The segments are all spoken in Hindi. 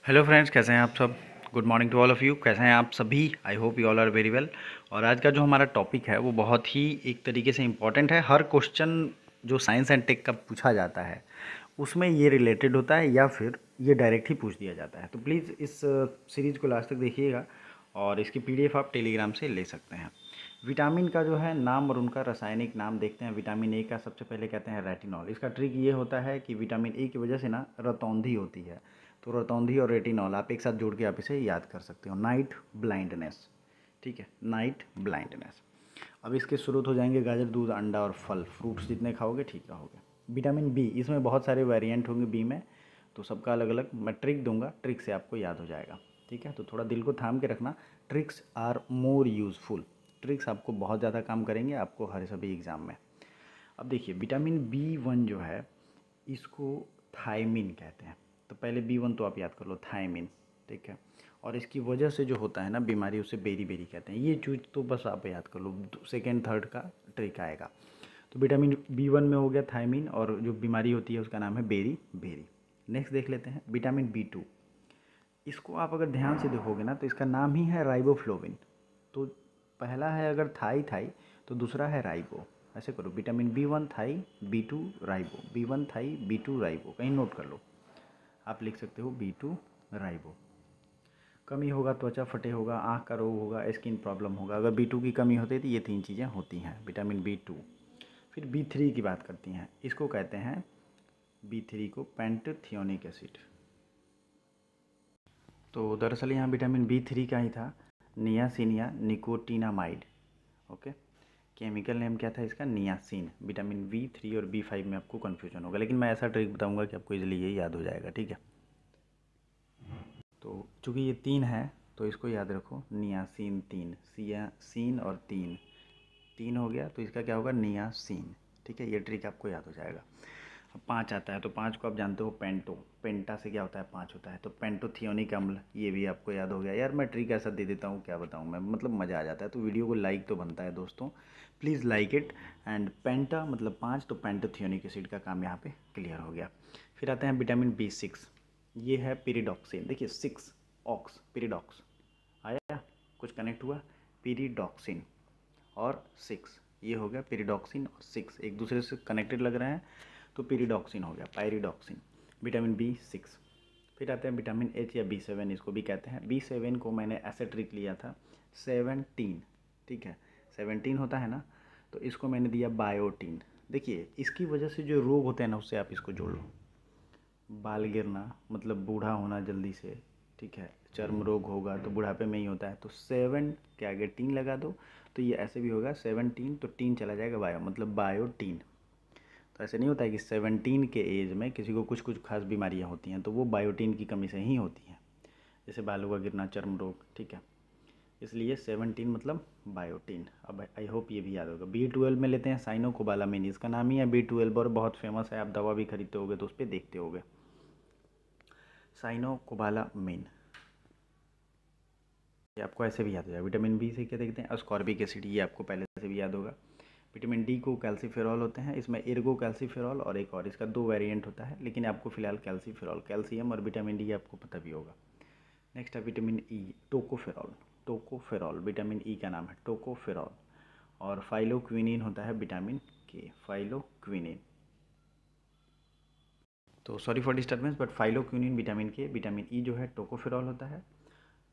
हेलो फ्रेंड्स, कैसे हैं आप सब। Good morning to all of you. कैसे हैं आप सभी। I hope you all are very well. और आज का जो हमारा टॉपिक है वो बहुत ही एक तरीके से इम्पॉर्टेंट है। हर क्वेश्चन जो साइंस एंड टेक का पूछा जाता है उसमें ये रिलेटेड होता है या फिर ये डायरेक्ट ही पूछ दिया जाता है। तो प्लीज़ इस सीरीज़ को लास्ट तक देखिएगा और इसकी पीडीएफ आप टेलीग्राम से ले सकते हैं। विटामिन का जो है नाम और उनका रासायनिक नाम देखते हैं। विटामिन ए का सबसे पहले कहते हैं रेटिनॉल। इसका ट्रिक ये होता है कि विटामिन ए की वजह से ना रतौंधी होती है, तो रतौंधी और रेटिनॉल आप एक साथ जोड़ के आप इसे याद कर सकते हो। नाइट ब्लाइंडनेस, ठीक है, नाइट ब्लाइंडनेस। अब इसके स्रोत हो जाएंगे गाजर, दूध, अंडा और फल। फ्रूट्स जितने खाओगे ठीक रहोगे। विटामिन बी, इसमें बहुत सारे वेरिएंट होंगे बी में, तो सबका अलग अलग मैं ट्रिक दूंगा, ट्रिक से आपको याद हो जाएगा। ठीक है, तो थोड़ा दिल को थाम के रखना। Tricks are more useful. Tricks आपको बहुत ज़्यादा काम करेंगे आपको हर सभी एग्ज़ाम में। अब देखिए, विटामिन B1 जो है इसको थायमिन कहते हैं। तो पहले B1 तो आप याद कर लो, थायमिन, ठीक है। और इसकी वजह से जो होता है ना बीमारी, उसे बेरी बेरी कहते हैं। ये चीज़ तो बस आप याद कर लो, सेकेंड थर्ड का ट्रिक आएगा। तो विटामिन B1 में हो गया थायमिन, और जो बीमारी होती है उसका नाम है बेरी बेरी। नेक्स्ट देख लेते हैं विटामिन B2। इसको आप अगर ध्यान से देखोगे ना तो इसका नाम ही है राइबोफ्लोविन। तो पहला है अगर थाई थाई, तो दूसरा है राइबो। ऐसे करो, vitamin B1 thia, B2 ribo, B1 thia, B2 ribo. कहीं नोट कर लो, आप लिख सकते हो B2 राइबो। कमी होगा त्वचा फटे होगा, आँख का रोग होगा, स्किन प्रॉब्लम होगा। अगर B2 की कमी होती है तो ये तीन चीज़ें होती हैं, विटामिन B2। फिर B3 की बात करती हैं। इसको कहते हैं B3 को पैंटोथियोनिक एसिड। तो दरअसल यहाँ विटामिन B3 का ही था नियासिनिया निकोटिनामाइड। ओके, केमिकल नेम क्या था इसका, नियासिन। विटामिन B3 और B5 में आपको कन्फ्यूजन होगा, लेकिन मैं ऐसा ट्रिक बताऊंगा कि आपको इजीली ये याद हो जाएगा। ठीक है, तो चूँकि ये तीन है तो इसको याद रखो, नियासिन तीन, सियासिन और तीन, तीन हो गया तो इसका क्या होगा, नियासिन। ठीक है, ये ट्रिक आपको याद हो जाएगा। अब 5 आता है, तो 5 को आप जानते हो पेंटो, पेंटा से क्या होता है 5 होता है, तो पेंटोथियोनिक अम्ल, ये भी आपको याद हो गया। यार मैं ट्रिक ऐसा दे देता हूँ, क्या बताऊँ मैं, मतलब मज़ा आ जाता है। तो वीडियो को लाइक तो बनता है दोस्तों, प्लीज़ लाइक इट। एंड पेंटा मतलब 5, तो पेंटोथियोनिक एसिड का काम यहाँ पे क्लियर हो गया। फिर आते हैं विटामिन B6। ये है पिरिडॉक्सिन। देखिए 6 ऑक्स, पिरिडॉक्स आया, कुछ कनेक्ट हुआ, पिरिडॉक्सिन और 6, ये हो गया पिरिडॉक्सिन और 6 एक दूसरे से कनेक्टेड लग रहे हैं, तो पिरिडॉक्सिन हो गया, पायरिडॉक्सिन, विटामिन B6। फिर आते हैं विटामिन H या B7, इसको भी कहते हैं। B7 को मैंने ऐसे ट्रिक लिया था 17, ठीक है, 17 होता है ना, तो इसको मैंने दिया बायोटीन। देखिए इसकी वजह से जो रोग होते हैं ना उससे आप इसको जोड़ लो। बाल गिरना मतलब बूढ़ा होना जल्दी से, ठीक है, चर्म रोग होगा तो बुढ़ापे में ही होता है, तो 7 के आगे टीन लगा दो, तो ये ऐसे भी होगा 17, तो टीन चला जाएगा बायो, मतलब बायोटीन। तो ऐसे नहीं होता है कि 17 के एज में किसी को कुछ कुछ खास बीमारियां होती हैं, तो वो बायोटीन की कमी से ही होती हैं, जैसे बालों का गिरना, चर्म रोग, ठीक है। इसलिए 17 मतलब बायोटीन। अब आई होप ये भी याद होगा। B12 में लेते हैं साइनोकोबालामिन, इसका नाम ही है B12 और बहुत फेमस है, आप दवा भी खरीदते होगे तो उस पर देखते होगे, साइनोकोबालामिन। ये आपको ऐसे भी याद हो जाएगा। विटामिन B से क्या देखते हैं, अस्कॉर्बिक एसिड, ये आपको पहले से भी याद होगा। विटामिन D को कैल्सीफेरॉल होते हैं, इसमें एर्गो कैल्सीफेरॉल और एक और, इसका 2 वेरिएंट होता है, लेकिन आपको फिलहाल कैल्सीफेरॉल, कैल्शियम और विटामिन D आपको पता भी होगा। नेक्स्ट है vitamin E, tocopherol. Tocopherol vitamin E का नाम है, टोकोफेरॉल। और फाइलोक्विनिन होता है विटामिन K, फाइलोक्विनिन। तो sorry for disturbance, but phylloquinone vitamin K, vitamin E जो है टोकोफेरॉल होता है।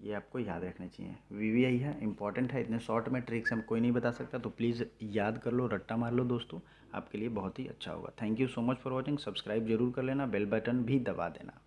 ये आपको याद रखने चाहिए, VVI है, इंपॉर्टेंट है। इतने शॉर्ट में ट्रिक्स हम कोई नहीं बता सकता, तो प्लीज़ याद कर लो, रट्टा मार लो दोस्तों, आपके लिए बहुत ही अच्छा होगा। Thank you so much for watching. Subscribe जरूर कर लेना, बेल बटन भी दबा देना।